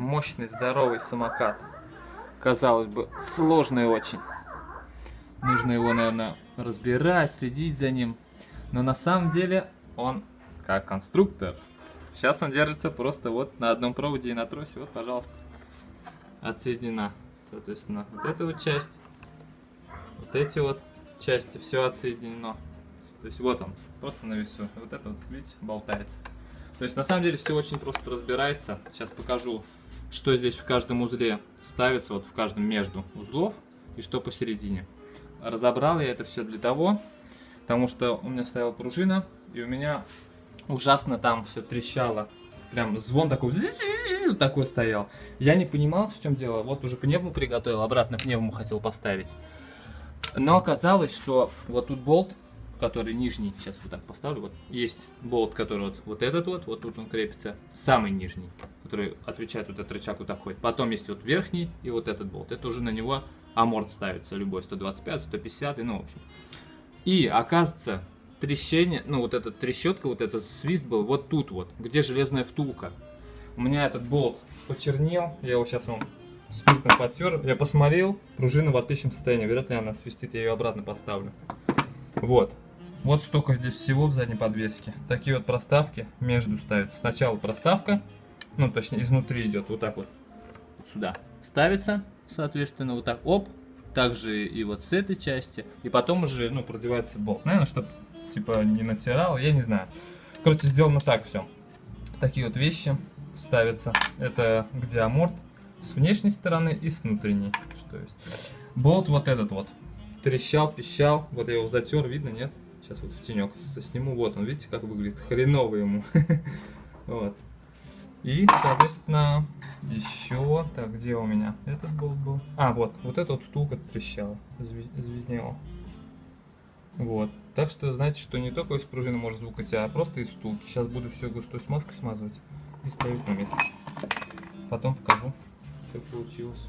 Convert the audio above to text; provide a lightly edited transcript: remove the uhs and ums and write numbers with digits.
мощный, здоровый самокат. Казалось бы, сложный очень. Нужно его, наверное, разбирать, следить за ним. Но на самом деле он как конструктор. Сейчас он держится просто вот на одном проводе и на тросе. Вот, пожалуйста, отсоединена. Соответственно, вот эта вот часть, вот эти вот части, все отсоединено. То есть вот он, просто на весу. Вот это вот, видите, болтается. То есть на самом деле все очень просто разбирается. Сейчас покажу, что здесь в каждом узле ставится, вот в каждом между узлов и что посередине. Разобрал я это все для того, потому что у меня стояла пружина, и у меня ужасно там все трещало. Прям звон такой, такой стоял. Я не понимал, в чем дело. Вот уже пневму приготовил, обратно пневму хотел поставить. Но оказалось, что вот тут болт, который нижний, сейчас вот так поставлю, вот есть болт, который вот этот вот тут он крепится, самый нижний, который отвечает вот этот рычаг вот такой. Потом есть вот верхний и вот этот болт. Это уже на него аморт ставится, любой 125, 150, ну в общем. И оказывается, трещение, ну вот эта трещотка, вот этот свист был вот тут вот, где железная втулка. У меня этот болт почернел, я его сейчас вам спиртом потер, я посмотрел, пружина в отличном состоянии, вряд ли она свистит, я ее обратно поставлю. Вот. Вот столько здесь всего в задней подвеске. Такие вот проставки между ставятся. Сначала проставка, ну точнее изнутри идет, вот так вот сюда ставится, соответственно, вот так, оп. Также и вот с этой части. И потом уже, ну, продевается болт. Наверное, чтобы, типа, не натирал, я не знаю. Короче, сделано так все. Такие вот вещи ставятся. Это где аморт с внешней стороны и с внутренней. Что есть. Болт вот этот вот. Трещал, пищал. Вот я его затер, видно, нет? Сейчас вот в тенек сниму. Вот он, видите, как выглядит. Хреново ему. Вот. И, соответственно, еще... Так, где у меня этот болт был? А, вот эта вот втулка трещала, звезднела. Вот. Так что, знаете, что не только из пружины может звук идти, а просто из втулки. Сейчас буду все густой смазкой смазывать и ставить на место. Потом покажу, что получилось.